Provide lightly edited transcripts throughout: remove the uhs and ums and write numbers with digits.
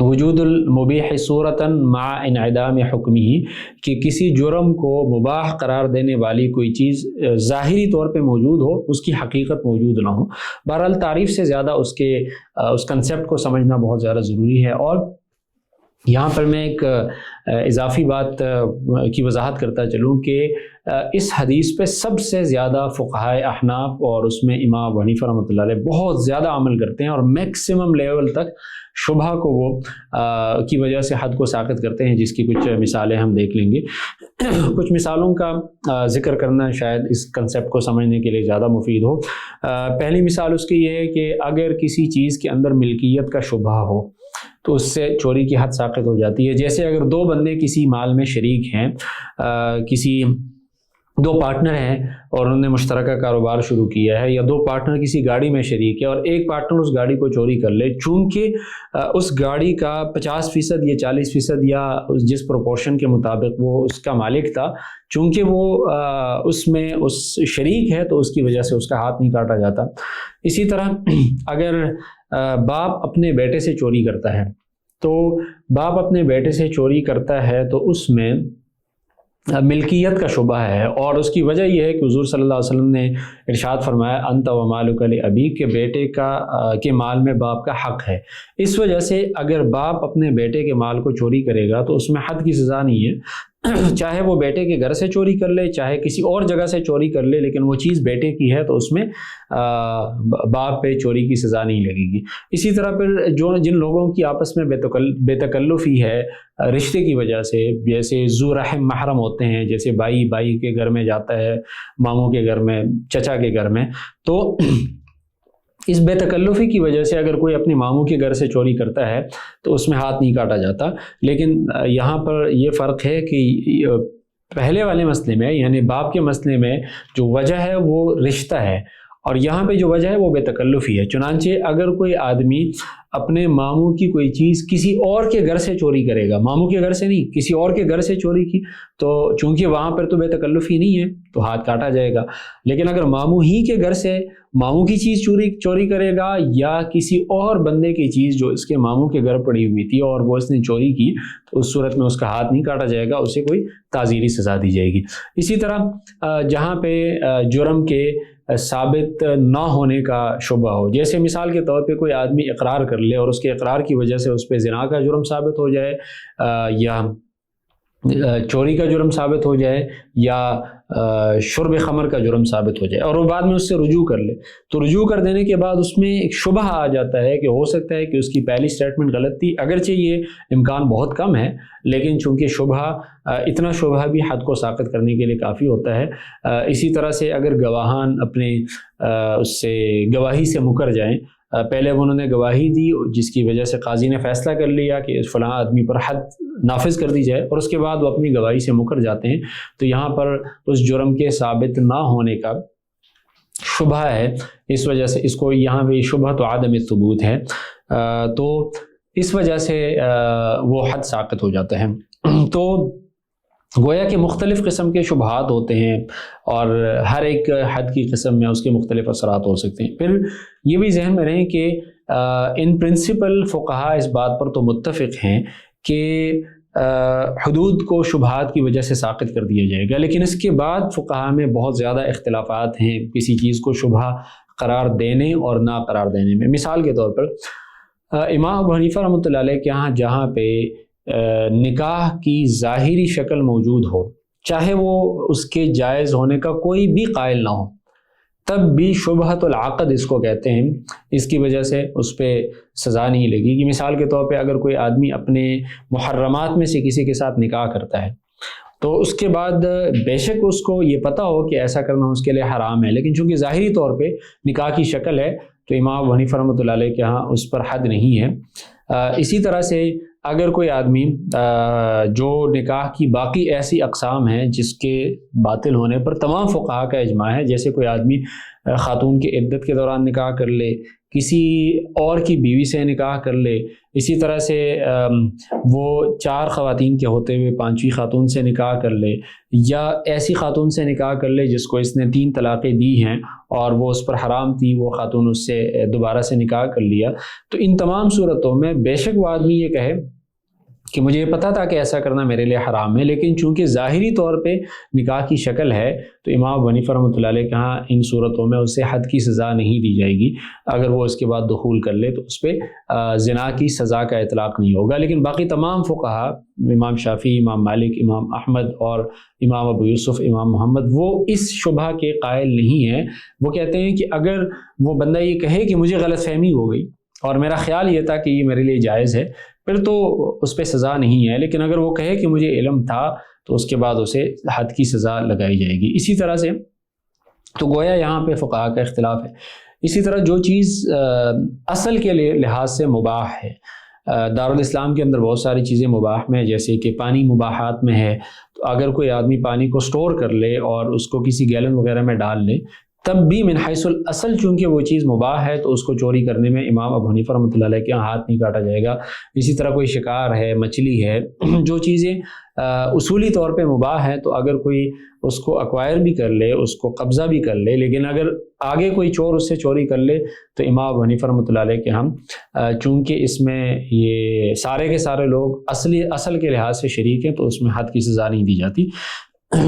وجود المبیح صورتاً مع انعدام حکمہ، کہ کسی جرم کو مباح قرار دینے والی کوئی چیز ظاہری طور پہ موجود ہو، اس کی حقیقت موجود نہ ہو۔ بہرحال تعریف سے زیادہ اس کنسیپٹ کو سمجھنا بہت زیادہ ضروری ہے۔ اور یہاں پر میں ایک اضافی بات کی وضاحت کرتا چلوں کہ اس حدیث پہ سب سے زیادہ فقہائے احناف اور اس میں امام ابو حنیفہ رحمۃ اللہ علیہ بہت زیادہ عمل کرتے ہیں، اور میکسیمم لیول تک شبہ کو وہ کی وجہ سے حد کو ساقط کرتے ہیں، جس کی کچھ مثالیں ہم دیکھ لیں گے۔ کچھ مثالوں کا ذکر کرنا شاید اس کنسیپٹ کو سمجھنے کے لیے زیادہ مفید ہو۔ پہلی مثال اس کی یہ ہے کہ اگر کسی چیز کے اندر ملکیت کا شبہ ہو تو اس سے چوری کی حد ساقط ہو جاتی ہے۔ جیسے اگر دو بندے کسی مال میں شریک ہیں، دو پارٹنر ہیں اور انہوں نے مشترکہ کاروبار شروع کیا ہے، یا دو پارٹنر کسی گاڑی میں شریک ہے اور ایک پارٹنر اس گاڑی کو چوری کر لے، چونکہ اس گاڑی کا 50% یا 40% یا جس پروپورشن کے مطابق وہ اس کا مالک تھا، چونکہ وہ اس میں اس شریک ہے تو اس کی وجہ سے اس کا ہاتھ نہیں کاٹا جاتا۔ اسی طرح اگر باپ اپنے بیٹے سے چوری کرتا ہے، تو باپ اپنے بیٹے سے چوری کرتا ہے تو اس میں ملکیت کا شبہ ہے، اور اس کی وجہ یہ ہے کہ حضور صلی اللہ علیہ وسلم نے ارشاد فرمایا انت و مالک لابیک، کہ بیٹے کے مال میں باپ کا حق ہے۔ اس وجہ سے اگر باپ اپنے بیٹے کے مال کو چوری کرے گا تو اس میں حد کی سزا نہیں ہے، چاہے وہ بیٹے کے گھر سے چوری کر لے، چاہے کسی اور جگہ سے چوری کر لے، لیکن وہ چیز بیٹے کی ہے تو اس میں باپ پہ چوری کی سزا نہیں لگے گی۔ اسی طرح پھر جن لوگوں کی آپس میں بے تکلفی ہے رشتے کی وجہ سے، جیسے ذو رحم محرم ہوتے ہیں، جیسے بائی کے گھر میں جاتا ہے، ماموں کے گھر میں، چچا کے گھر میں، تو اس بے تکلفی کی وجہ سے اگر کوئی اپنے ماموں کے گھر سے چوری کرتا ہے تو اس میں ہاتھ نہیں کاٹا جاتا۔ لیکن یہاں پر یہ فرق ہے کہ پہلے والے مسئلے میں، یعنی باپ کے مسئلے میں جو وجہ ہے وہ رشتہ ہے، اور یہاں پہ جو وجہ ہے وہ بے تکلفی ہے۔ چنانچہ اگر کوئی آدمی اپنے ماموں کی کوئی چیز کسی اور کے گھر سے چوری کرے گا، ماموں کے گھر سے نہیں، کسی اور کے گھر سے چوری کی، تو چونکہ وہاں پر تو بے تکلفی نہیں ہے تو ہاتھ کاٹا جائے گا۔ لیکن اگر ماموں ہی کے گھر سے ماموں کی چیز چوری کرے گا، یا کسی اور بندے کی چیز جو اس کے ماموں کے گھر پڑی ہوئی تھی اور وہ اس نے چوری کی، تو اس صورت میں اس کا ہاتھ نہیں کاٹا جائے گا، اسے کوئی تعزیری سزا دی جائے گی۔ اسی طرح جہاں پہ جرم کے ثابت نہ ہونے کا شبہ ہو، جیسے مثال کے طور پہ کوئی آدمی اقرار کر لے اور اس کے اقرار کی وجہ سے اس پہ زنا کا جرم ثابت ہو جائے، یا چوری کا جرم ثابت ہو جائے، یا شرب خمر کا جرم ثابت ہو جائے، اور وہ بعد میں اس سے رجوع کر لے، تو رجوع کر دینے کے بعد اس میں ایک شبہ آ جاتا ہے کہ ہو سکتا ہے کہ اس کی پہلی سٹیٹمنٹ غلط تھی، اگرچہ یہ امکان بہت کم ہے، لیکن چونکہ اتنا شبہ بھی حد کو ساقط کرنے کے لیے کافی ہوتا ہے۔ اسی طرح سے اگر گواہان اپنے اس سے گواہی سے مکر جائیں، پہلے انہوں نے گواہی دی جس کی وجہ سے قاضی نے فیصلہ کر لیا کہ فلاں آدمی پر حد نافذ کر دی جائے، اور اس کے بعد وہ اپنی گواہی سے مکر جاتے ہیں، تو یہاں پر اس جرم کے ثابت نہ ہونے کا شبہ ہے، اس وجہ سے اس کو یہاں بھی شبہ تو عدم ثبوت ہے، تو اس وجہ سے وہ حد ساقط ہو جاتا ہے۔ تو گویا کہ مختلف قسم کے شبہات ہوتے ہیں، اور ہر ایک حد کی قسم میں اس کے مختلف اثرات ہو سکتے ہیں۔ پھر یہ بھی ذہن میں رہیں کہ ان پرنسپل فقہا اس بات پر تو متفق ہیں کہ حدود کو شبہات کی وجہ سے ساقط کر دیا جائے گا، لیکن اس کے بعد فقہا میں بہت زیادہ اختلافات ہیں کسی چیز کو شبہ قرار دینے اور نہ قرار دینے میں۔ مثال کے طور پر امام ابو حنیفہ رحمۃ اللہ علیہ کے یہاں جہاں پہ نکاح کی ظاہری شکل موجود ہو، چاہے وہ اس کے جائز ہونے کا کوئی بھی قائل نہ ہو، تب بھی شبہۃ العقد اس کو کہتے ہیں، اس کی وجہ سے اس پہ سزا نہیں لگے گی۔ مثال کے طور پہ اگر کوئی آدمی اپنے محرمات میں سے کسی کے ساتھ نکاح کرتا ہے، تو اس کے بعد بے شک اس کو یہ پتہ ہو کہ ایسا کرنا اس کے لیے حرام ہے، لیکن چونکہ ظاہری طور پہ نکاح کی شکل ہے تو امام ابو حنیفہ رحمۃ اللہ علیہ کے ہاں اس پر حد نہیں ہے۔ اسی طرح سے اگر کوئی آدمی جو نکاح کی باقی ایسی اقسام ہیں جس کے باطل ہونے پر تمام فقہا کا اجماع ہے، جیسے کوئی آدمی خاتون کی عدت کے دوران نکاح کر لے، کسی اور کی بیوی سے نکاح کر لے، اسی طرح سے وہ 4 خواتین کے ہوتے ہوئے 5ویں خاتون سے نکاح کر لے، یا ایسی خاتون سے نکاح کر لے جس کو اس نے 3 طلاقیں دی ہیں اور وہ اس پر حرام تھی، وہ خاتون اس سے دوبارہ سے نکاح کر لیا، تو ان تمام صورتوں میں بے شک وہ آدمی یہ کہے کہ مجھے پتا تھا کہ ایسا کرنا میرے لیے حرام ہے، لیکن چونکہ ظاہری طور پہ نکاح کی شکل ہے، تو امام ابو حنیفہ رحمۃ اللہ علیہ کے ہاں ان صورتوں میں اسے حد کی سزا نہیں دی جائے گی۔ اگر وہ اس کے بعد دخول کر لے تو اس پہ زنا کی سزا کا اطلاق نہیں ہوگا۔ لیکن باقی تمام فقہا، امام شافعی، امام مالک، امام احمد اور امام ابو یوسف، امام محمد، وہ اس شبہ کے قائل نہیں ہیں۔ وہ کہتے ہیں کہ اگر وہ بندہ یہ کہے کہ مجھے غلط فہمی ہو گئی اور میرا خیال یہ تھا کہ یہ میرے لیے جائز ہے، پھر تو اس پہ سزا نہیں ہے، لیکن اگر وہ کہے کہ مجھے علم تھا تو اس کے بعد اسے حد کی سزا لگائی جائے گی۔ اسی طرح سے تو گویا یہاں پہ فقہا کا اختلاف ہے۔ اسی طرح جو چیز اصل کے لحاظ سے مباح ہے، دارالاسلام کے اندر بہت ساری چیزیں مباح میں، جیسے کہ پانی مباحات میں ہے، تو اگر کوئی آدمی پانی کو سٹور کر لے اور اس کو کسی گیلن وغیرہ میں ڈال لے، تب بھی من حیث الاصل چونکہ وہ چیز مباح ہے تو اس کو چوری کرنے میں امام ابو حنیفہ رحمۃ اللہ علیہ کے ہاتھ نہیں کاٹا جائے گا۔ اسی طرح کوئی شکار ہے، مچھلی ہے، جو چیزیں اصولی طور پہ مباح ہے، تو اگر کوئی اس کو ایکوائر بھی کر لے، اس کو قبضہ بھی کر لے، لیکن اگر آگے کوئی چور اس سے چوری کر لے تو امام ابو حنیفہ رحمۃ اللہ علیہ کے ہم چونکہ اس میں یہ سارے کے سارے لوگ اصل کے لحاظ سے شریک ہیں تو اس میں حد کی سزا نہیں دی جاتی،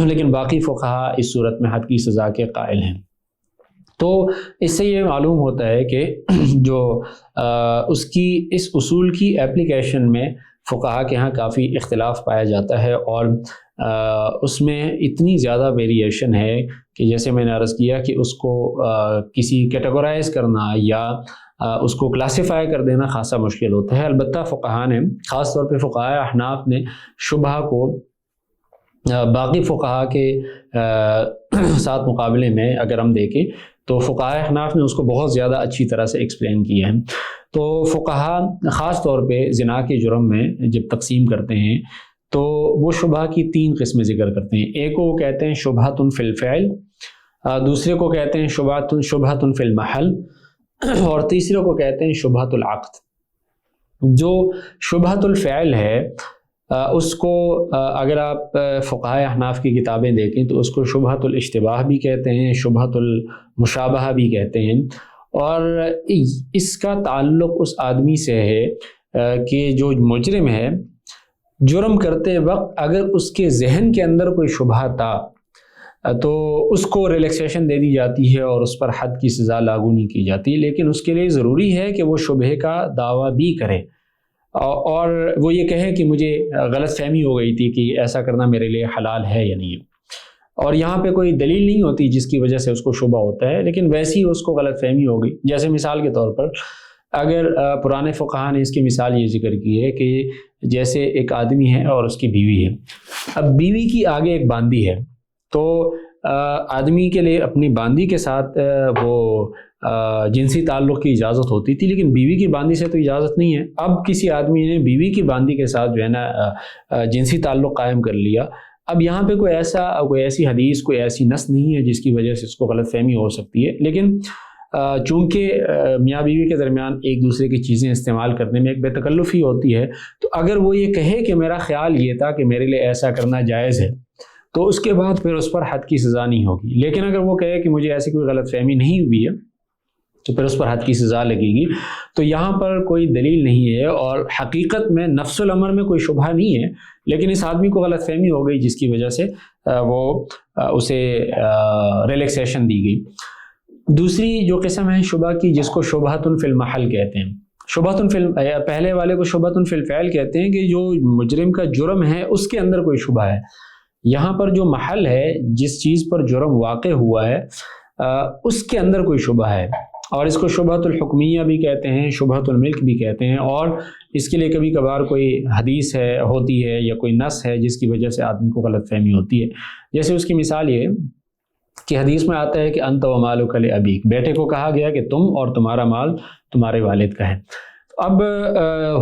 لیکن باقی فقہا اس صورت میں حد کی سزا کے قائل ہیں۔ تو اس سے یہ معلوم ہوتا ہے کہ جو اس اصول کی اپلیکیشن میں فقہا کے ہاں کافی اختلاف پایا جاتا ہے، اور اس میں اتنی زیادہ ویریشن ہے کہ جیسے میں نے عرض کیا کہ اس کو کسی کیٹیگورائز کرنا یا اس کو کلاسیفائی کر دینا خاصا مشکل ہوتا ہے۔ البتہ فقہا نے، خاص طور پہ فقہاء احناف نے شبہ کو باقی فقہا کے ساتھ مقابلے میں اگر ہم دیکھیں تو فقہاء احناف نے اس کو بہت زیادہ اچھی طرح سے ایکسپلین کیا ہے۔ تو فقہا خاص طور پہ زنا کے جرم میں جب تقسیم کرتے ہیں تو وہ شبہ کی 3 قسمیں ذکر کرتے ہیں۔ ایک کو وہ کہتے ہیں شبہۃ فی الفعل، دوسرے کو کہتے ہیں شبہۃ فی المحل، اور تیسرے کو کہتے ہیں شبہۃ العقد۔ جو شبہۃ الفعل ہے اس کو اگر آپ فقہاء احناف کی کتابیں دیکھیں تو اس کو شبہۃ الاشتباہ بھی کہتے ہیں، شبہۃ المشابہہ بھی کہتے ہیں، اور اس کا تعلق اس آدمی سے ہے کہ جو مجرم ہے، جرم کرتے وقت اگر اس کے ذہن کے اندر کوئی شبہ تھا تو اس کو ریلیکسیشن دے دی جاتی ہے اور اس پر حد کی سزا لاگو نہیں کی جاتی، لیکن اس کے لیے ضروری ہے کہ وہ شبہ کا دعویٰ بھی کرے اور وہ یہ کہے کہ مجھے غلط فہمی ہو گئی تھی کہ ایسا کرنا میرے لیے حلال ہے یا نہیں، اور یہاں پہ کوئی دلیل نہیں ہوتی جس کی وجہ سے اس کو شبہ ہوتا ہے، لیکن ویسی ہی اس کو غلط فہمی ہو گئی۔ جیسے مثال کے طور پر اگر پرانے فقہا نے اس کی مثال یہ ذکر کی ہے کہ جیسے ایک آدمی ہے اور اس کی بیوی ہے، اب بیوی کی آگے ایک باندی ہے، تو آدمی کے لیے اپنی باندی کے ساتھ وہ جنسی تعلق کی اجازت ہوتی تھی، لیکن بیوی کی باندی سے تو اجازت نہیں ہے۔ اب کسی آدمی نے بیوی کی باندی کے ساتھ جو ہے نا جنسی تعلق قائم کر لیا۔ اب یہاں پہ کوئی ایسی حدیث، کوئی ایسی نص نہیں ہے جس کی وجہ سے اس کو غلط فہمی ہو سکتی ہے، لیکن چونکہ میاں بیوی کے درمیان ایک دوسرے کی چیزیں استعمال کرنے میں ایک بے تکلفی ہوتی ہے، تو اگر وہ یہ کہے کہ میرا خیال یہ تھا کہ میرے لیے ایسا کرنا جائز ہے، تو اس کے بعد پھر اس پر حد کی سزا نہیں ہوگی۔ لیکن اگر وہ کہے کہ مجھے ایسی کوئی غلط فہمی نہیں ہوئی ہے تو پھر اس پر حد کی سزا لگے گی۔ تو یہاں پر کوئی دلیل نہیں ہے اور حقیقت میں نفس الامر میں کوئی شبہ نہیں ہے، لیکن اس آدمی کو غلط فہمی ہو گئی جس کی وجہ سے وہ اسے ریلیکسیشن دی گئی۔ دوسری جو قسم ہے شبہ کی، جس کو شبہۃ فی المحل کہتے ہیں، پہلے والے کو شبہۃ فی الفعل کہتے ہیں کہ جو مجرم کا جرم ہے اس کے اندر کوئی شبہ ہے۔ یہاں پر جو محل ہے، جس چیز پر جرم واقع ہوا ہے، اس کے اندر کوئی شبہ ہے، اور اس کو شبہۃ الحکمیہ بھی کہتے ہیں، شبہۃ الملک بھی کہتے ہیں، اور اس کے لیے کبھی کبھار کوئی حدیث ہوتی ہے یا کوئی نص ہے جس کی وجہ سے آدمی کو غلط فہمی ہوتی ہے۔ جیسے اس کی مثال یہ کہ حدیث میں آتا ہے کہ انت ومالک لابیک، بیٹے کو کہا گیا کہ تم اور تمہارا مال تمہارے والد کا ہے۔ اب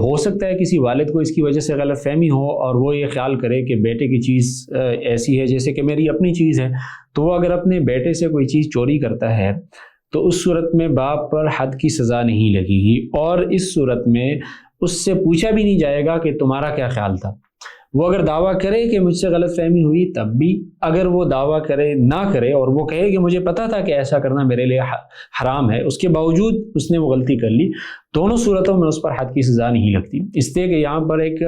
ہو سکتا ہے کسی والد کو اس کی وجہ سے غلط فہمی ہو اور وہ یہ خیال کرے کہ بیٹے کی چیز ایسی ہے جیسے کہ میری اپنی چیز ہے، تو وہ اگر اپنے بیٹے سے کوئی چیز چوری کرتا ہے تو اس صورت میں باپ پر حد کی سزا نہیں لگے گی، اور اس صورت میں اس سے پوچھا بھی نہیں جائے گا کہ تمہارا کیا خیال تھا۔ وہ اگر دعویٰ کرے کہ مجھ سے غلط فہمی ہوئی تب بھی، اگر وہ دعویٰ کرے نہ کرے اور وہ کہے کہ مجھے پتہ تھا کہ ایسا کرنا میرے لیے حرام ہے، اس کے باوجود اس نے وہ غلطی کر لی، دونوں صورتوں میں اس پر حد کی سزا نہیں لگتی، اس لیے کہ یہاں پر ایک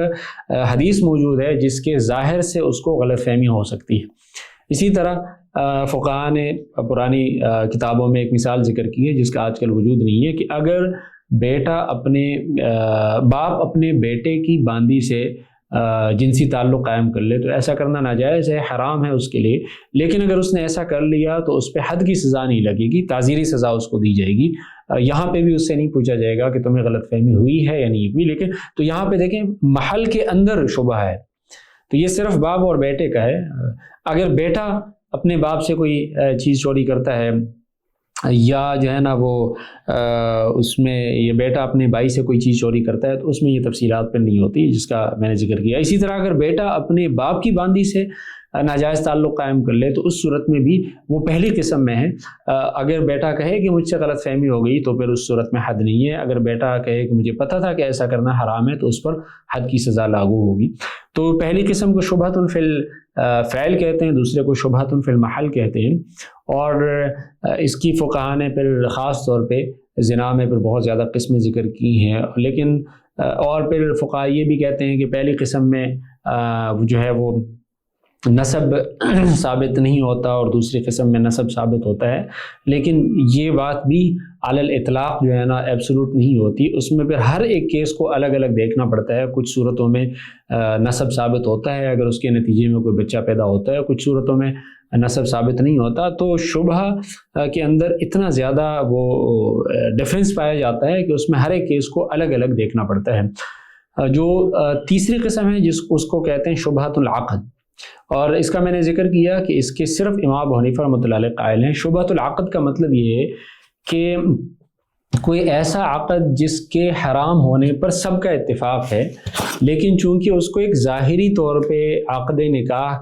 حدیث موجود ہے جس کے ظاہر سے اس کو غلط فہمی ہو سکتی ہے۔ اسی طرح فقہاء نے پرانی کتابوں میں ایک مثال ذکر کی ہے جس کا آج کل وجود نہیں ہے، کہ اگر باپ اپنے بیٹے کی باندی سے جنسی تعلق قائم کر لے تو ایسا کرنا ناجائز ہے، حرام ہے اس کے لیے، لیکن اگر اس نے ایسا کر لیا تو اس پہ حد کی سزا نہیں لگے گی، تعزیری سزا اس کو دی جائے گی۔ یہاں پہ بھی اس سے نہیں پوچھا جائے گا کہ تمہیں غلط فہمی ہوئی ہے یا نہیں ہوئی، لیکن تو یہاں پہ دیکھیں محل کے اندر شبہ ہے، تو یہ صرف باپ اور بیٹے کا ہے۔ اگر بیٹا اپنے باپ سے کوئی چیز چوری کرتا ہے، یا جو ہے نا وہ اس میں یہ بیٹا اپنے بھائی سے کوئی چیز چوری کرتا ہے تو اس میں یہ تفصیلات پر نہیں ہوتی جس کا میں نے ذکر کیا۔ اسی طرح اگر بیٹا اپنے باپ کی باندی سے ناجائز تعلق قائم کر لے تو اس صورت میں بھی وہ پہلی قسم میں ہے۔ اگر بیٹا کہے کہ مجھ سے غلط فہمی ہو گئی تو پھر اس صورت میں حد نہیں ہے، اگر بیٹا کہے کہ مجھے پتہ تھا کہ ایسا کرنا حرام ہے تو اس پر حد کی سزا لاگو ہوگی۔ تو پہلی قسم کو شبہۃ فی الفعل کہتے ہیں، دوسرے کو شبہۃ فی المحل کہتے ہیں، اور اس کی فقہاء نے پھر خاص طور پہ زنا میں پھر بہت زیادہ قسمیں ذکر کی ہیں، لیکن اور پھر فقہاء یہ بھی کہتے ہیں کہ پہلی قسم میں جو ہے وہ نسب ثابت نہیں ہوتا اور دوسری قسم میں نسب ثابت ہوتا ہے، لیکن یہ بات بھی علی الاطلاق جو ہے نا ایبسولوٹ نہیں ہوتی، اس میں پھر ہر ایک کیس کو الگ الگ دیکھنا پڑتا ہے۔ کچھ صورتوں میں نسب ثابت ہوتا ہے اگر اس کے نتیجے میں کوئی بچہ پیدا ہوتا ہے، کچھ صورتوں میں نسب ثابت نہیں ہوتا۔ تو شبہ کے اندر اتنا زیادہ وہ ڈفرینس پایا جاتا ہے کہ اس میں ہر ایک کیس کو الگ الگ دیکھنا پڑتا ہے۔ جو تیسری قسم ہے اس کو کہتے ہیں شبہۃ العقد، اور اس کا میں نے ذکر کیا کہ اس کے صرف امام ابو حنیفہ رحمۃ اللہ علیہ قائل ہیں۔ شبہۃ العقد کا مطلب یہ ہے کہ کوئی ایسا عقد جس کے حرام ہونے پر سب کا اتفاق ہے، لیکن چونکہ اس کو ایک ظاہری طور پہ عقد نکاح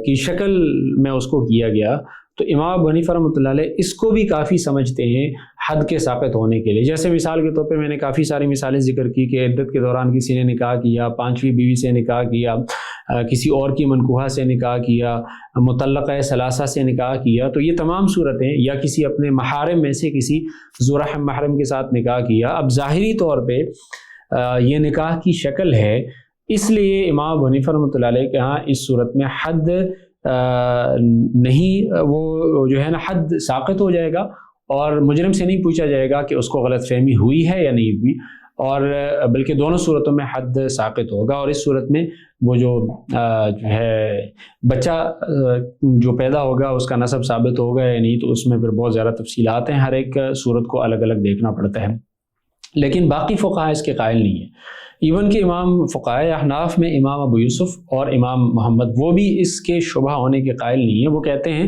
کی شکل میں اس کو کیا گیا، تو امام ابو حنیفہ رحمۃ اللہ علیہ اس کو بھی کافی سمجھتے ہیں حد کے ساقط ہونے کے لیے۔ جیسے مثال کے طور پہ میں نے کافی ساری مثالیں ذکر کی کہ عدت کے دوران کسی نے نکاح کیا، پانچویں بیوی سے نکاح کیا، کسی اور کی منکوحہ سے نکاح کیا، مطلقہ ثلاثہ سے نکاح کیا، تو یہ تمام صورتیں، یا کسی اپنے محارم میں سے کسی ذو رحم محرم کے ساتھ نکاح کیا، اب ظاہری طور پہ یہ نکاح کی شکل ہے، اس لیے امام ابو حنیفہ رحمۃ اللہ علیہ کے ہاں اس صورت میں حد نہیں، وہ جو ہے نا حد ساقط ہو جائے گا، اور مجرم سے نہیں پوچھا جائے گا کہ اس کو غلط فہمی ہوئی ہے یا نہیں ہوئی، اور بلکہ دونوں صورتوں میں حد ساقط ہوگا۔ اور اس صورت میں وہ جو ہے بچہ جو پیدا ہوگا اس کا نسب ثابت ہوگا یا نہیں، تو اس میں پھر بہت زیادہ تفصیلات ہیں، ہر ایک صورت کو الگ الگ دیکھنا پڑتا ہے، لیکن باقی فقہاء اس کے قائل نہیں ہیں۔ ایون کہ امام فقہاء احناف میں امام ابو یوسف اور امام محمد وہ بھی اس کے شبہ ہونے کے قائل نہیں ہیں۔ وہ کہتے ہیں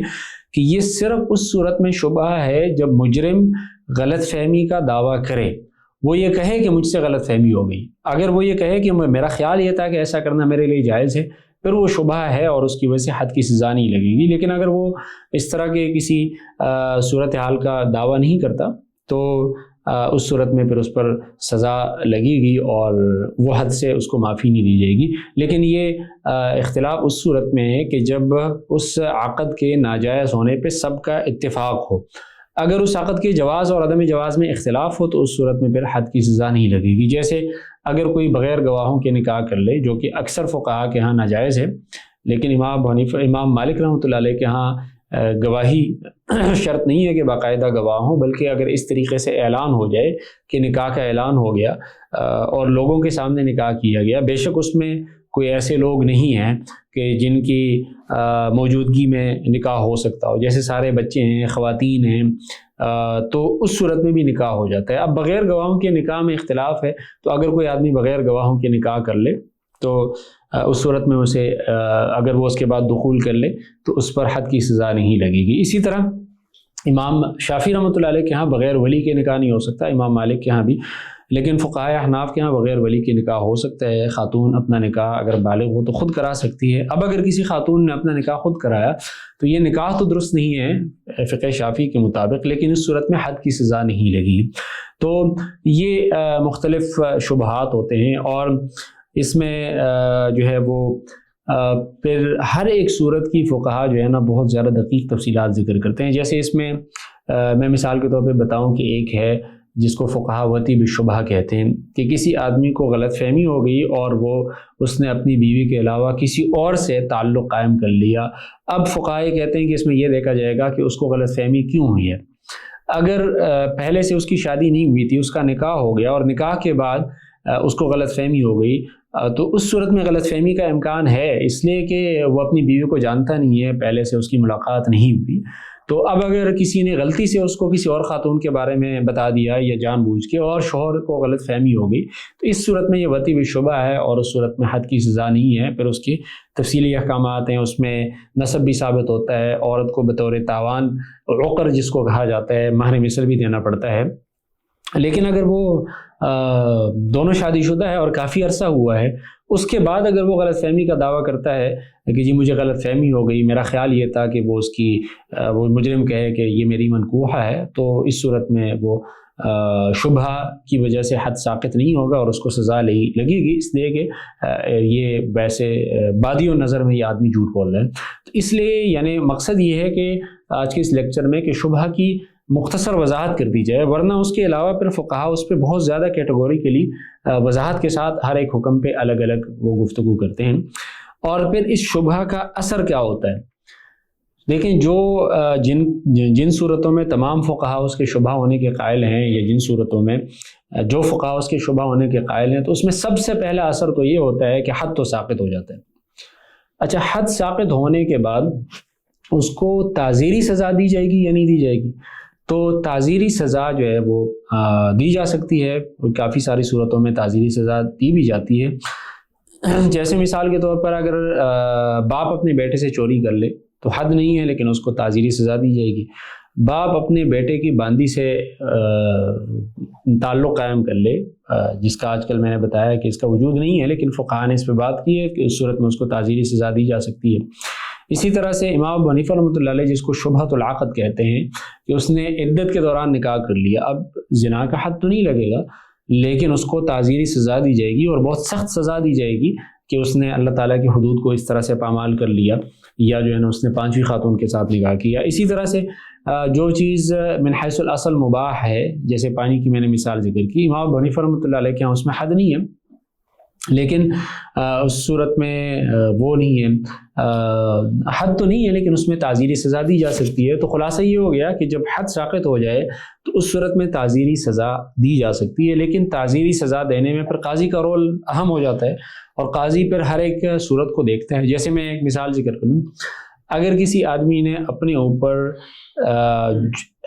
کہ یہ صرف اس صورت میں شبہ ہے جب مجرم غلط فہمی کا دعویٰ کرے، وہ یہ کہے کہ مجھ سے غلط فہمی ہو گئی۔ اگر وہ یہ کہے کہ میرا خیال یہ تھا کہ ایسا کرنا میرے لیے جائز ہے، پھر وہ شبہ ہے اور اس کی وجہ سے حد کی سزا نہیں لگے گی۔ لیکن اگر وہ اس طرح کے کسی صورتحال کا دعویٰ نہیں کرتا تو اس صورت میں پھر اس پر سزا لگے گی اور وہ حد سے اس کو معافی نہیں دی جائے گی۔ لیکن یہ اختلاف اس صورت میں ہے کہ جب اس عقد کے ناجائز ہونے پہ سب کا اتفاق ہو۔ اگر اس عقد کے جواز اور عدم جواز میں اختلاف ہو تو اس صورت میں پھر حد کی سزا نہیں لگے گی۔ جیسے اگر کوئی بغیر گواہوں کے نکاح کر لے، جو کہ اکثر فقہاء کے ہاں ناجائز ہے، لیکن امام مالک رحمۃ اللہ علیہ کے ہاں گواہی شرط نہیں ہے کہ باقاعدہ گواہ ہوں، بلکہ اگر اس طریقے سے اعلان ہو جائے کہ نکاح کا اعلان ہو گیا اور لوگوں کے سامنے نکاح کیا گیا، بے شک اس میں کوئی ایسے لوگ نہیں ہیں کہ جن کی موجودگی میں نکاح ہو سکتا ہو، جیسے سارے بچے ہیں، خواتین ہیں، تو اس صورت میں بھی نکاح ہو جاتا ہے۔ اب بغیر گواہوں کے نکاح میں اختلاف ہے، تو اگر کوئی آدمی بغیر گواہوں کے نکاح کر لے تو اس صورت میں اسے اگر وہ اس کے بعد دخول کر لے تو اس پر حد کی سزا نہیں لگے گی۔ اسی طرح امام شافعی رحمۃ اللہ علیہ کے ہاں بغیر ولی کے نکاح نہیں ہو سکتا، امام مالک کے ہاں بھی، لیکن فقہائے احناف کے ہاں بغیر ولی کے نکاح ہو سکتا ہے۔ خاتون اپنا نکاح اگر بالغ ہو تو خود کرا سکتی ہے۔ اب اگر کسی خاتون نے اپنا نکاح خود کرایا تو یہ نکاح تو درست نہیں ہے فقہ شافعی کے مطابق، لیکن اس صورت میں حد کی سزا نہیں لگی۔ تو یہ مختلف شبہات ہوتے ہیں، اور اس میں جو ہے وہ پھر ہر ایک صورت کی فقہا جو ہے نا بہت زیادہ دقیق تفصیلات ذکر کرتے ہیں۔ جیسے اس میں میں مثال کے طور پہ بتاؤں کہ ایک ہے جس کو فقہا وطی بالشبہ کہتے ہیں، کہ کسی آدمی کو غلط فہمی ہو گئی اور اس نے اپنی بیوی کے علاوہ کسی اور سے تعلق قائم کر لیا۔ اب فقہا کہتے ہیں کہ اس میں یہ دیکھا جائے گا کہ اس کو غلط فہمی کیوں ہوئی ہے۔ اگر پہلے سے اس کی شادی نہیں ہوئی تھی، اس کا نکاح ہو گیا اور نکاح کے بعد اس کو غلط فہمی ہو گئی، تو اس صورت میں غلط فہمی کا امکان ہے، اس لیے کہ وہ اپنی بیوی کو جانتا نہیں ہے، پہلے سے اس کی ملاقات نہیں ہوئی۔ تو اب اگر کسی نے غلطی سے اس کو کسی اور خاتون کے بارے میں بتا دیا یا جان بوجھ کے، اور شوہر کو غلط فہمی ہو گئی، تو اس صورت میں یہ وطی بالشبہ ہے اور اس صورت میں حد کی سزا نہیں ہے۔ پھر اس کی تفصیلی احکامات ہیں، اس میں نسب بھی ثابت ہوتا ہے، عورت کو بطور تاوان عقر جس کو کہا جاتا ہے مہر مثل بھی دینا پڑتا ہے۔ لیکن اگر وہ دونوں شادی شدہ ہے اور کافی عرصہ ہوا ہے، اس کے بعد اگر وہ غلط فہمی کا دعویٰ کرتا ہے کہ جی مجھے غلط فہمی ہو گئی، میرا خیال یہ تھا کہ وہ مجرم کہے کہ یہ میری منکوحہ ہے، تو اس صورت میں وہ شبہ کی وجہ سے حد ساقط نہیں ہوگا اور اس کو سزا لگے گی، اس لیے کہ یہ ویسے بادی و نظر میں یہ آدمی جھوٹ بول رہا ہے۔ تو اس لیے یعنی مقصد یہ ہے کہ آج کے اس لیکچر میں کہ شبہ کی مختصر وضاحت کر دی جائے، ورنہ اس کے علاوہ پھر فقہا اس پہ بہت زیادہ کیٹیگوریکلی وضاحت کے ساتھ ہر ایک حکم پہ الگ الگ وہ گفتگو کرتے ہیں۔ اور پھر اس شبہ کا اثر کیا ہوتا ہے؟ لیکن جن صورتوں میں تمام فقہا اس کے شبہ ہونے کے قائل ہیں، یا جن صورتوں میں جو فقہا اس کے شبہ ہونے کے قائل ہیں، تو اس میں سب سے پہلا اثر تو یہ ہوتا ہے کہ حد تو ساقط ہو جاتا ہے۔ اچھا، حد ساقط ہونے کے بعد اس کو تعزیری سزا دی جائے گی یا نہیں دی جائے گی؟ تو تعزیری سزا جو ہے وہ دی جا سکتی ہے، کافی ساری صورتوں میں تعزیری سزا دی بھی جاتی ہے۔ جیسے مثال کے طور پر اگر باپ اپنے بیٹے سے چوری کر لے تو حد نہیں ہے، لیکن اس کو تعزیری سزا دی جائے گی۔ باپ اپنے بیٹے کی باندی سے تعلق قائم کر لے، جس کا آج کل میں نے بتایا کہ اس کا وجود نہیں ہے، لیکن فقہا نے اس پہ بات کی ہے کہ اس صورت میں اس کو تعزیری سزا دی جا سکتی ہے۔ اسی طرح سے امام ابو حنیفہ رحمۃ اللہ علیہ، جس کو شبہۃ العقد کہتے ہیں، کہ اس نے عدت کے دوران نکاح کر لیا، اب زنا کا حد تو نہیں لگے گا، لیکن اس کو تعزیری سزا دی جائے گی، اور بہت سخت سزا دی جائے گی کہ اس نے اللہ تعالیٰ کی حدود کو اس طرح سے پامال کر لیا، یا جو ہے نا اس نے 5ویں خاتون کے ساتھ نکاح کیا۔ اسی طرح سے جو چیز من حیث الاصل مباح ہے، جیسے پانی کی میں نے مثال ذکر کی، امام ابو حنیفہ رحمۃ اللہ علیہ کے ہاں اس میں حد نہیں ہے، لیکن اس صورت میں وہ نہیں ہے، حد تو نہیں ہے لیکن اس میں تعزیری سزا دی جا سکتی ہے۔ تو خلاصہ یہ ہو گیا کہ جب حد ساقط ہو جائے تو اس صورت میں تعزیری سزا دی جا سکتی ہے، لیکن تعزیری سزا دینے میں پھر قاضی کا رول اہم ہو جاتا ہے، اور قاضی پھر ہر ایک صورت کو دیکھتا ہے۔ جیسے میں ایک مثال ذکر کروں، اگر کسی آدمی نے اپنے اوپر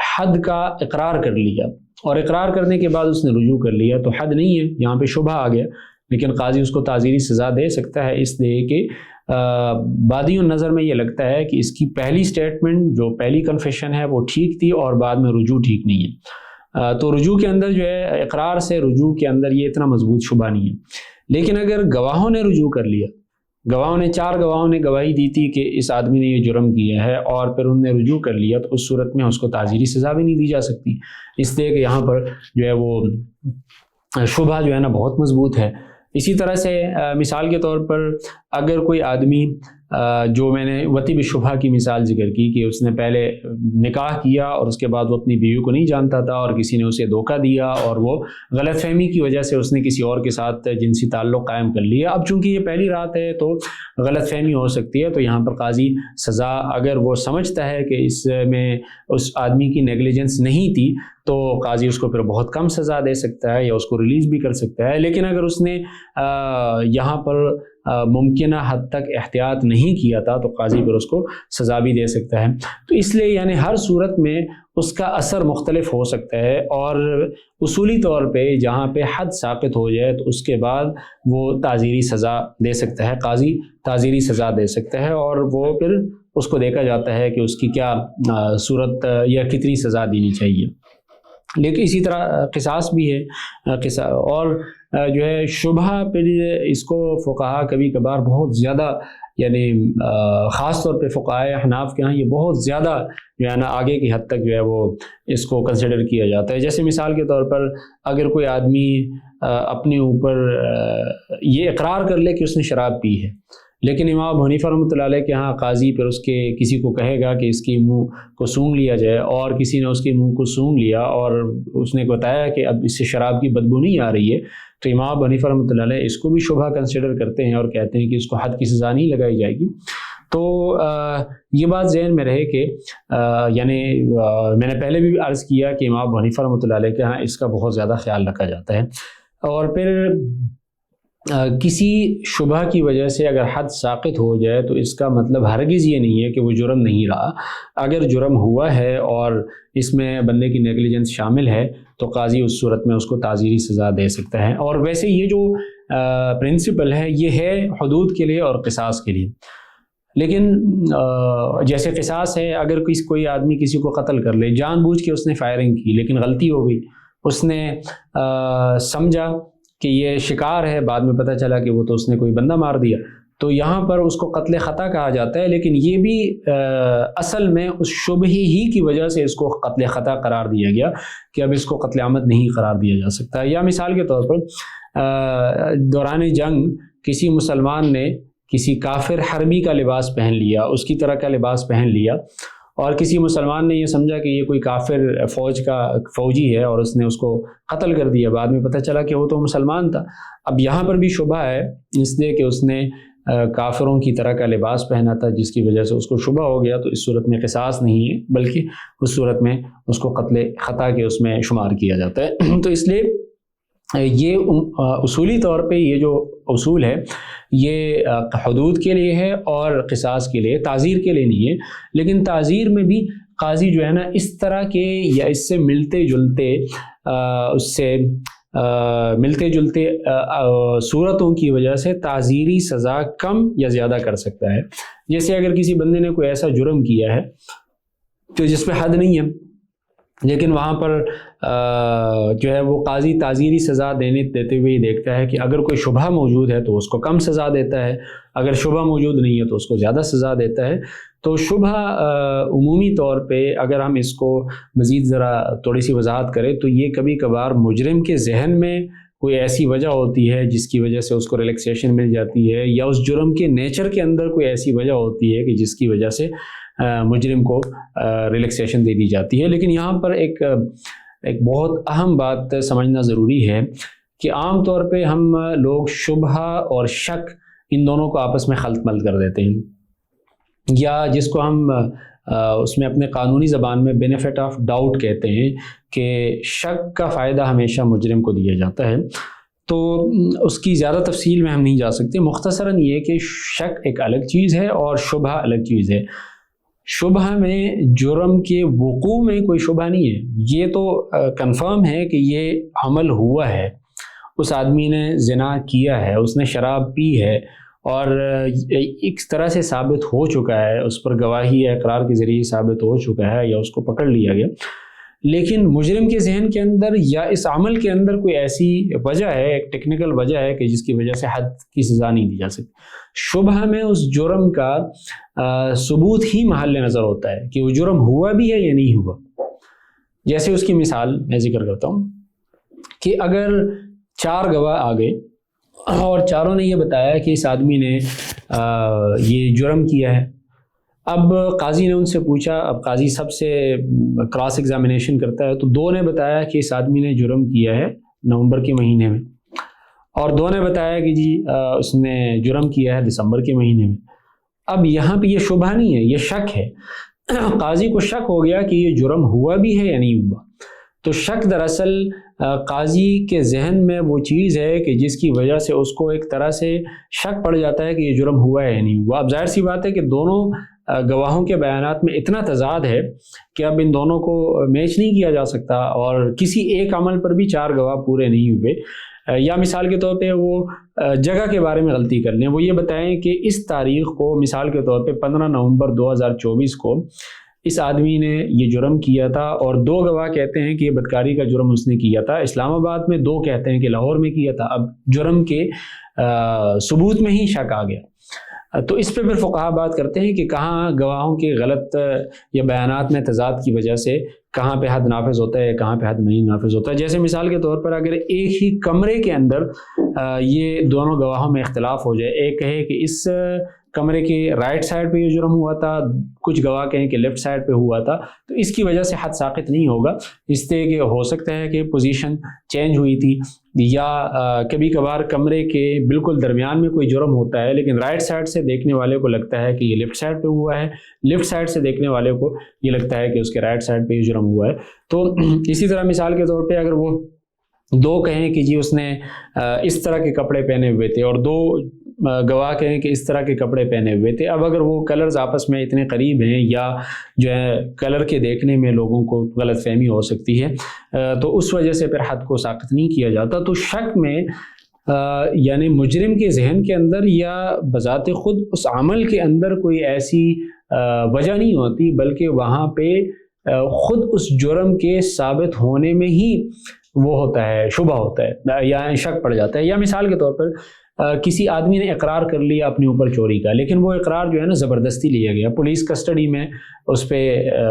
حد کا اقرار کر لیا، اور اقرار کرنے کے بعد اس نے رجوع کر لیا، تو حد نہیں ہے، یہاں پہ شبہ آ گیا، لیکن قاضی اس کو تعزیری سزا دے سکتا ہے، اس لیے کہ بادی النظر میں یہ لگتا ہے کہ اس کی پہلی سٹیٹمنٹ جو پہلی کنفیشن ہے وہ ٹھیک تھی، اور بعد میں رجوع ٹھیک نہیں ہے۔ تو رجوع کے اندر جو ہے، اقرار سے رجوع کے اندر یہ اتنا مضبوط شبہ نہیں ہے۔ لیکن اگر گواہوں نے رجوع کر لیا، چار گواہوں نے گواہی دی تھی کہ اس آدمی نے یہ جرم کیا ہے، اور پھر انہوں نے رجوع کر لیا، تو اس صورت میں اس کو تعزیری سزا بھی نہیں دی جا سکتی، اس لیے کہ یہاں پر جو ہے وہ شبہ جو ہے نا بہت مضبوط ہے۔ اسی طرح سے مثال کے طور پر اگر کوئی آدمی، جو میں نے وطی بالشبہ کی مثال ذکر کی کہ اس نے پہلے نکاح کیا اور اس کے بعد وہ اپنی بیوی کو نہیں جانتا تھا، اور کسی نے اسے دھوکہ دیا، اور وہ غلط فہمی کی وجہ سے اس نے کسی اور کے ساتھ جنسی تعلق قائم کر لیا۔ اب چونکہ یہ پہلی رات ہے تو غلط فہمی ہو سکتی ہے، تو یہاں پر قاضی سزا، اگر وہ سمجھتا ہے کہ اس میں اس آدمی کی نیگلیجنس نہیں تھی، تو قاضی اس کو پھر بہت کم سزا دے سکتا ہے، یا اس کو ریلیز بھی کر سکتا ہے۔ لیکن اگر اس نے یہاں پر ممکنہ حد تک احتیاط نہیں کیا تھا، تو قاضی پھر اس کو سزا بھی دے سکتا ہے۔ تو اس لیے یعنی ہر صورت میں اس کا اثر مختلف ہو سکتا ہے، اور اصولی طور پہ جہاں پہ حد ساقط ہو جائے تو اس کے بعد وہ تعزیری سزا دے سکتا ہے، قاضی تعزیری سزا دے سکتا ہے، اور وہ پھر اس کو دیکھا جاتا ہے کہ اس کی کیا صورت یا کتنی سزا دینی چاہیے۔ لیکن اسی طرح قصاص بھی ہے، اور جو ہے شبہ پہ اس کو فقہا کبھی کبھار بہت زیادہ، یعنی خاص طور پہ فقہائے احناف کے ہاں یہ بہت زیادہ جو ہے نا آگے کی حد تک جو ہے وہ اس کو کنسیڈر کیا جاتا ہے۔ جیسے مثال کے طور پر اگر کوئی آدمی اپنے اوپر یہ اقرار کر لے کہ اس نے شراب پی ہے، لیکن امام ابو حنیفہ رحمۃ اللہ علیہ کے ہاں قاضی پھر اس کے کسی کو کہے گا کہ اس کے منہ کو سونگھ لیا جائے، اور کسی نے اس کے منہ کو سونگھ لیا اور اس نے بتایا کہ اب اس سے شراب کی بدبو نہیں آ رہی ہے، تو امام ابو حنیفہ رحمۃ اللہ علیہ اس کو بھی شبہ کنسیڈر کرتے ہیں اور کہتے ہیں کہ اس کو حد کی سزا نہیں لگائی جائے گی۔ تو یہ بات ذہن میں رہے کہ یعنی میں نے پہلے بھی عرض کیا کہ امام ابو حنیفہ رحمۃ اللہ علیہ کے ہاں اس کا بہت زیادہ خیال رکھا جاتا ہے۔ اور پھر کسی شبہ کی وجہ سے اگر حد ساقط ہو جائے تو اس کا مطلب ہرگز یہ نہیں ہے کہ وہ جرم نہیں رہا۔ اگر جرم ہوا ہے اور اس میں بندے کی نیگلیجنس شامل ہے تو قاضی اس صورت میں اس کو تعزیری سزا دے سکتا ہے۔ اور ویسے یہ جو پرنسپل ہے یہ ہے حدود کے لیے اور قصاص کے لیے، لیکن جیسے قصاص ہے، اگر کوئی آدمی کسی کو قتل کر لے، جان بوجھ کے اس نے فائرنگ کی لیکن غلطی ہو گئی، اس نے سمجھا کہ یہ شکار ہے، بعد میں پتہ چلا کہ وہ تو اس نے کوئی بندہ مار دیا، تو یہاں پر اس کو قتل خطا کہا جاتا ہے، لیکن یہ بھی اصل میں اس شبہ ہی کی وجہ سے اس کو قتل خطا قرار دیا گیا کہ اب اس کو قتل عمد نہیں قرار دیا جا سکتا۔ یا مثال کے طور پر دوران جنگ کسی مسلمان نے کسی کافر حربی کا لباس پہن لیا، اس کی طرح کا لباس پہن لیا، اور کسی مسلمان نے یہ سمجھا کہ یہ کوئی کافر فوجی ہے اور اس نے اس کو قتل کر دیا، بعد میں پتہ چلا کہ وہ تو مسلمان تھا۔ اب یہاں پر بھی شبہ ہے اس لیے کہ اس نے کافروں کی طرح کا لباس پہنا تھا، جس کی وجہ سے اس کو شبہ ہو گیا، تو اس صورت میں قصاص نہیں ہے بلکہ اس صورت میں اس کو قتل خطا کے اس میں شمار کیا جاتا ہے۔ تو اس لیے یہ اصولی طور پہ یہ جو اصول ہے یہ حدود کے لیے ہے اور قصاص کے لیے، تعزیر کے لیے نہیں ہے۔ لیکن تعزیر میں بھی قاضی جو ہے نا اس طرح کے یا اس سے ملتے جلتے صورتوں کی وجہ سے تعزیری سزا کم یا زیادہ کر سکتا ہے۔ جیسے اگر کسی بندے نے کوئی ایسا جرم کیا ہے تو جس پہ حد نہیں ہے، لیکن وہاں پر جو ہے وہ قاضی تعزیری سزا دیتے ہوئے دیکھتا ہے کہ اگر کوئی شبہ موجود ہے تو اس کو کم سزا دیتا ہے، اگر شبہ موجود نہیں ہے تو اس کو زیادہ سزا دیتا ہے۔ تو شبہ عمومی طور پہ اگر ہم اس کو مزید ذرا تھوڑی سی وضاحت کریں تو یہ کبھی کبھار مجرم کے ذہن میں کوئی ایسی وجہ ہوتی ہے جس کی وجہ سے اس کو ریلیکسیشن مل جاتی ہے، یا اس جرم کے نیچر کے اندر کوئی ایسی وجہ ہوتی ہے کہ جس کی وجہ سے مجرم کو ریلیکسیشن دے دی جاتی ہے۔ لیکن یہاں پر ایک بہت اہم بات سمجھنا ضروری ہے کہ عام طور پہ ہم لوگ شبہ اور شک ان دونوں کو آپس میں خلط ملط کر دیتے ہیں، یا جس کو ہم اس میں اپنے قانونی زبان میں بینیفٹ آف ڈاؤٹ کہتے ہیں کہ شک کا فائدہ ہمیشہ مجرم کو دیا جاتا ہے۔ تو اس کی زیادہ تفصیل میں ہم نہیں جا سکتے، مختصراً یہ کہ شک ایک الگ چیز ہے اور شبہ الگ چیز ہے۔ شبہ میں جرم کے وقوع میں کوئی شبہ نہیں ہے، یہ تو کنفرم ہے کہ یہ عمل ہوا ہے، اس آدمی نے زنا کیا ہے، اس نے شراب پی ہے اور ایک طرح سے ثابت ہو چکا ہے، اس پر گواہی یا اقرار کے ذریعے ثابت ہو چکا ہے یا اس کو پکڑ لیا گیا۔ لیکن مجرم کے ذہن کے اندر یا اس عمل کے اندر کوئی ایسی وجہ ہے، ایک ٹیکنیکل وجہ ہے کہ جس کی وجہ سے حد کی سزا نہیں دی جا سکتی۔ شبہ میں اس جرم کا ثبوت ہی محل نظر ہوتا ہے کہ وہ جرم ہوا بھی ہے یا نہیں ہوا۔ جیسے اس کی مثال میں ذکر کرتا ہوں کہ اگر 4 گواہ آ گئے اور چاروں نے یہ بتایا کہ اس آدمی نے یہ جرم کیا ہے، اب قاضی نے ان سے پوچھا، اب قاضی سب سے کراس ایگزامینیشن کرتا ہے، تو 2 نے بتایا کہ اس آدمی نے جرم کیا ہے نومبر کے مہینے میں، اور 2 نے بتایا کہ جی اس نے جرم کیا ہے دسمبر کے مہینے میں۔ اب یہاں پہ یہ شبہ نہیں ہے، یہ شک ہے۔ قاضی کو شک ہو گیا کہ یہ جرم ہوا بھی ہے یا نہیں ہوا۔ تو شک دراصل قاضی کے ذہن میں وہ چیز ہے کہ جس کی وجہ سے اس کو ایک طرح سے شک پڑ جاتا ہے کہ یہ جرم ہوا ہے یا نہیں ہوا۔ اب ظاہر سی بات ہے کہ دونوں گواہوں کے بیانات میں اتنا تضاد ہے کہ اب ان دونوں کو میچ نہیں کیا جا سکتا، اور کسی ایک عمل پر بھی 4 گواہ پورے نہیں ہوئے، یا مثال کے طور پہ وہ جگہ کے بارے میں غلطی کر لیں، وہ یہ بتائیں کہ اس تاریخ کو، مثال کے طور پہ 15 نومبر 2024 کو اس آدمی نے یہ جرم کیا تھا، اور 2 گواہ کہتے ہیں کہ یہ بدکاری کا جرم اس نے کیا تھا، اسلام آباد میں 2 کہتے ہیں کہ لاہور میں کیا تھا۔ اب جرم کے ثبوت میں ہی شک آ گیا، تو اس پہ پھر فقہا بات کرتے ہیں کہ کہاں گواہوں کے غلط یا بیانات میں تضاد کی وجہ سے کہاں پہ حد نافذ ہوتا ہے، کہاں پہ حد نہیں نافذ ہوتا ہے۔ جیسے مثال کے طور پر اگر ایک ہی کمرے کے اندر یہ دونوں گواہوں میں اختلاف ہو جائے، ایک کہے کہ اس کمرے کے رائٹ سائڈ پہ یہ جرم ہوا تھا، کچھ گواہ کہیں کہ لیفٹ سائڈ پہ ہوا تھا، تو اس کی وجہ سے حد ساقط نہیں ہوگا، اس لیے کہ ہو سکتا ہے کہ پوزیشن چینج ہوئی تھی، یا کبھی کبھار کمرے کے بالکل درمیان میں کوئی جرم ہوتا ہے لیکن رائٹ سائڈ سے دیکھنے والے کو لگتا ہے کہ یہ لیفٹ سائڈ پہ ہوا ہے، لیفٹ سائڈ سے دیکھنے والے کو یہ لگتا ہے کہ اس کے رائٹ سائڈ پہ یہ جرم ہوا ہے۔ تو اسی طرح مثال کے طور پہ اگر وہ 2 کہیں کہ جی اس نے اس طرح کے کپڑے پہنے ہوئے تھے، اور 2 گواہ کہیں کہ اس طرح کے کپڑے پہنے ہوئے تھے، اب اگر وہ کلرز آپس میں اتنے قریب ہیں یا جو ہے کلر کے دیکھنے میں لوگوں کو غلط فہمی ہو سکتی ہے، تو اس وجہ سے پھر حد کو ساقط نہیں کیا جاتا۔ تو شک میں یعنی مجرم کے ذہن کے اندر یا بذات خود اس عمل کے اندر کوئی ایسی وجہ نہیں ہوتی، بلکہ وہاں پہ خود اس جرم کے ثابت ہونے میں ہی وہ ہوتا ہے، شبہ ہوتا ہے یا شک پڑ جاتا ہے۔ یا مثال کے طور پر کسی آدمی نے اقرار کر لیا اپنے اوپر چوری کا، لیکن وہ اقرار جو ہے نا زبردستی لیا گیا، پولیس کسٹڈی میں اس پہ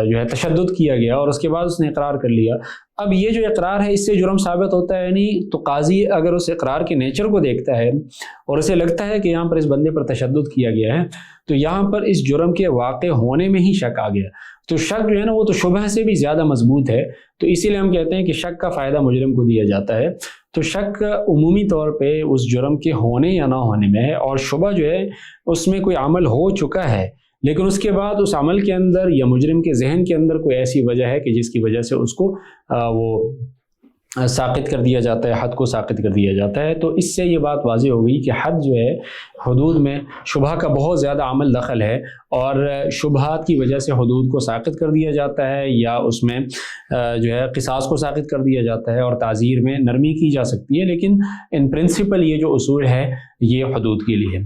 جو ہے تشدد کیا گیا، اور اس کے بعد اس نے اقرار کر لیا۔ اب یہ جو اقرار ہے اس سے جرم ثابت ہوتا ہے نہیں، تو قاضی اگر اس اقرار کے نیچر کو دیکھتا ہے اور اسے لگتا ہے کہ یہاں پر اس بندے پر تشدد کیا گیا ہے، تو یہاں پر اس جرم کے واقع ہونے میں ہی شک آ گیا، تو شک جو ہے نا وہ تو شبہ سے بھی زیادہ مضبوط ہے، تو اسی لیے ہم کہتے ہیں کہ شک کا فائدہ مجرم کو دیا جاتا ہے۔ تو شک عمومی طور پہ اس جرم کے ہونے یا نہ ہونے میں ہے، اور شبہ جو ہے اس میں کوئی عمل ہو چکا ہے لیکن اس کے بعد اس عمل کے اندر یا مجرم کے ذہن کے اندر کوئی ایسی وجہ ہے کہ جس کی وجہ سے اس کو وہ ساقط کر دیا جاتا ہے، حد کو ساقط کر دیا جاتا ہے۔ تو اس سے یہ بات واضح ہو گئی کہ حد جو ہے حدود میں شبہ کا بہت زیادہ عمل دخل ہے، اور شبہات کی وجہ سے حدود کو ساقط کر دیا جاتا ہے، یا اس میں جو ہے قصاص کو ساقط کر دیا جاتا ہے، اور تعزیر میں نرمی کی جا سکتی ہے، لیکن ان پرنسپل یہ جو اصول ہے یہ حدود کے لیے۔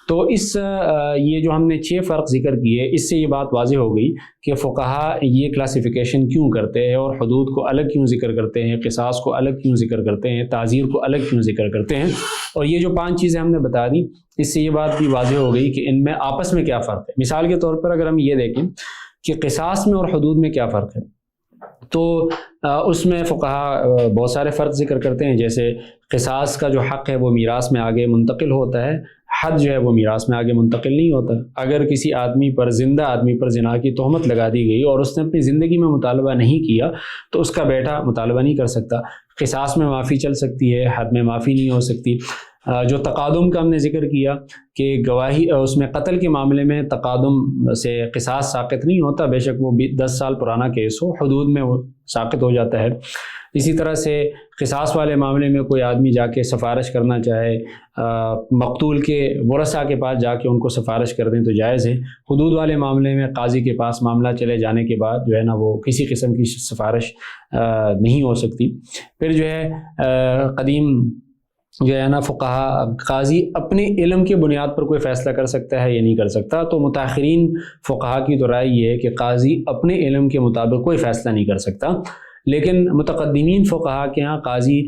تو یہ جو ہم نے 6 فرق ذکر کیے، اس سے یہ بات واضح ہو گئی کہ فقہا یہ کلاسیفیکیشن کیوں کرتے ہیں، اور حدود کو الگ کیوں ذکر کرتے ہیں، قصاص کو الگ کیوں ذکر کرتے ہیں، تعزیر کو الگ کیوں ذکر کرتے ہیں، اور یہ جو 5 چیزیں ہم نے بتا دی، اس سے یہ بات بھی واضح ہو گئی کہ ان میں آپس میں کیا فرق ہے۔ مثال کے طور پر اگر ہم یہ دیکھیں کہ قصاص میں اور حدود میں کیا فرق ہے، تو اس میں فقہا بہت سارے فرق ذکر کرتے ہیں، جیسے قصاص کا جو حق ہے وہ میراث میں آگے منتقل ہوتا ہے، حد جو ہے وہ میراث میں آگے منتقل نہیں ہوتا۔ اگر کسی آدمی پر، زندہ آدمی پر زنا کی تہمت لگا دی گئی اور اس نے اپنی زندگی میں مطالبہ نہیں کیا، تو اس کا بیٹا مطالبہ نہیں کر سکتا۔ قصاص میں معافی چل سکتی ہے، حد میں معافی نہیں ہو سکتی۔ جو تقادم کا ہم نے ذکر کیا کہ گواہی، اس میں قتل کے معاملے میں تقادم سے قصاص ساقط نہیں ہوتا، بے شک وہ 10 سال پرانا کیس ہو، حدود میں وہ ساقط ہو جاتا ہے۔ اسی طرح سے قصاص والے معاملے میں کوئی آدمی جا کے سفارش کرنا چاہے، مقتول کے ورثاء کے پاس جا کے ان کو سفارش کر دیں تو جائز ہے۔ حدود والے معاملے میں قاضی کے پاس معاملہ چلے جانے کے بعد جو ہے نا وہ کسی قسم کی سفارش نہیں ہو سکتی۔ پھر جو ہے قدیم جو ہے نا فقہا، قاضی اپنے علم کے بنیاد پر کوئی فیصلہ کر سکتا ہے یا نہیں کر سکتا، تو متاخرین فقہا کی تو رائے یہ ہے کہ قاضی اپنے علم کے مطابق کوئی فیصلہ نہیں کر سکتا، لیکن متقدمین فقہا کے ہاں قاضی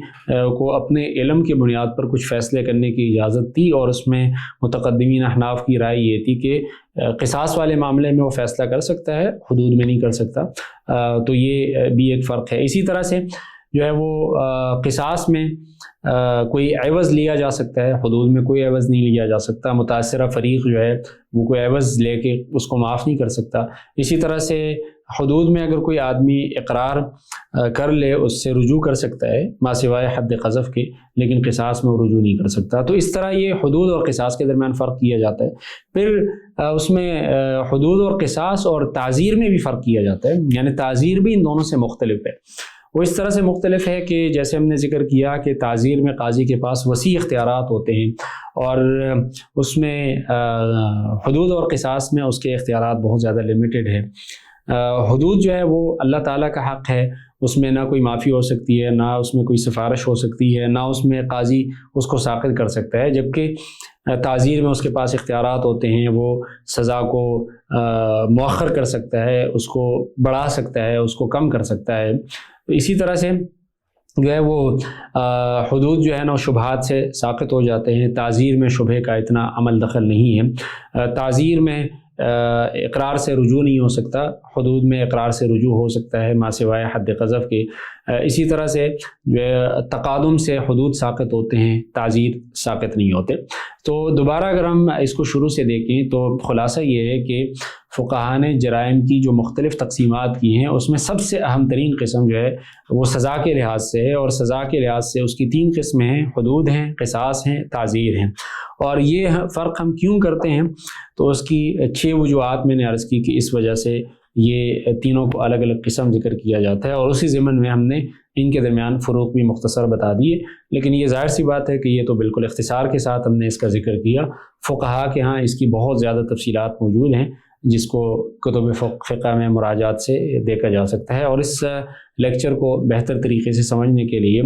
کو اپنے علم کے بنیاد پر کچھ فیصلے کرنے کی اجازت تھی، اور اس میں متقدمین احناف کی رائے یہ تھی کہ قصاص والے معاملے میں وہ فیصلہ کر سکتا ہے، حدود میں نہیں کر سکتا۔ تو یہ بھی ایک فرق ہے۔ اسی طرح سے جو ہے وہ قصاص میں کوئی عوض لیا جا سکتا ہے، حدود میں کوئی عوض نہیں لیا جا سکتا، متاثرہ فریق جو ہے وہ کوئی عوض لے کے اس کو معاف نہیں کر سکتا۔ اسی طرح سے حدود میں اگر کوئی آدمی اقرار کر لے اس سے رجوع کر سکتا ہے ما سوائے حد قذف کے، لیکن قصاص میں وہ رجوع نہیں کر سکتا۔ تو اس طرح یہ حدود اور قصاص کے درمیان فرق کیا جاتا ہے۔ پھر اس میں حدود اور قصاص اور تعزیر میں بھی فرق کیا جاتا ہے، یعنی تعزیر بھی ان دونوں سے مختلف ہے۔ وہ اس طرح سے مختلف ہے کہ جیسے ہم نے ذکر کیا کہ تعزیر میں قاضی کے پاس وسیع اختیارات ہوتے ہیں، اور اس میں حدود اور قصاص میں اس کے اختیارات بہت زیادہ لمیٹڈ ہیں۔ حدود جو ہے وہ اللہ تعالیٰ کا حق ہے، اس میں نہ کوئی معافی ہو سکتی ہے، نہ اس میں کوئی سفارش ہو سکتی ہے، نہ اس میں قاضی اس کو ساقط کر سکتا ہے، جبکہ تعزیر میں اس کے پاس اختیارات ہوتے ہیں، وہ سزا کو مؤخر کر سکتا ہے، اس کو بڑھا سکتا ہے، اس کو کم کر سکتا ہے۔ اسی طرح سے جو ہے وہ حدود جو ہے نا شبہات سے ساقط ہو جاتے ہیں۔ تعزیر میں شبہ کا اتنا عمل دخل نہیں ہے۔ تعزیر میں اقرار سے رجوع نہیں ہو سکتا، حدود میں اقرار سے رجوع ہو سکتا ہے ما سوائے حد قذف کے۔ اسی طرح سے جو ہے تقادم سے حدود ساقط ہوتے ہیں، تعزیر ساقط نہیں ہوتے۔ تو دوبارہ اگر ہم اس کو شروع سے دیکھیں تو خلاصہ یہ ہے کہ فقہاء نے جرائم کی جو مختلف تقسیمات کی ہیں اس میں سب سے اہم ترین قسم جو ہے وہ سزا کے لحاظ سے ہے، اور سزا کے لحاظ سے اس کی 3 قسمیں ہیں، حدود ہیں، قصاص ہیں، تعزیر ہیں۔ اور یہ فرق ہم کیوں کرتے ہیں تو اس کی 6 وجوہات میں نے عرض کی کہ اس وجہ سے یہ تینوں کو الگ الگ قسم ذکر کیا جاتا ہے، اور اسی ضمن میں ہم نے ان کے درمیان فروق بھی مختصر بتا دیے۔ لیکن یہ ظاہر سی بات ہے کہ یہ تو بالکل اختصار کے ساتھ ہم نے اس کا ذکر کیا۔ فقہاء کے ہاں اس کی بہت زیادہ تفصیلات موجود ہیں جس کو کتب فقہ میں مراجعات سے دیکھا جا سکتا ہے۔ اور اس لیکچر کو بہتر طریقے سے سمجھنے کے لیے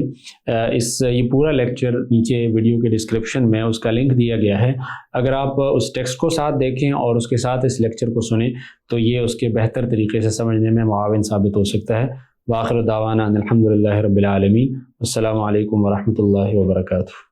یہ پورا لیکچر نیچے ویڈیو کے ڈسکرپشن میں اس کا لنک دیا گیا ہے۔ اگر آپ اس ٹیکسٹ کو ساتھ دیکھیں اور اس کے ساتھ اس لیکچر کو سنیں تو یہ اس کے بہتر طریقے سے سمجھنے میں معاون ثابت ہو سکتا ہے۔ وآخر دعوانا ان الحمد للہ رب العالمین۔ السلام علیکم ورحمۃ اللہ وبرکاتہ۔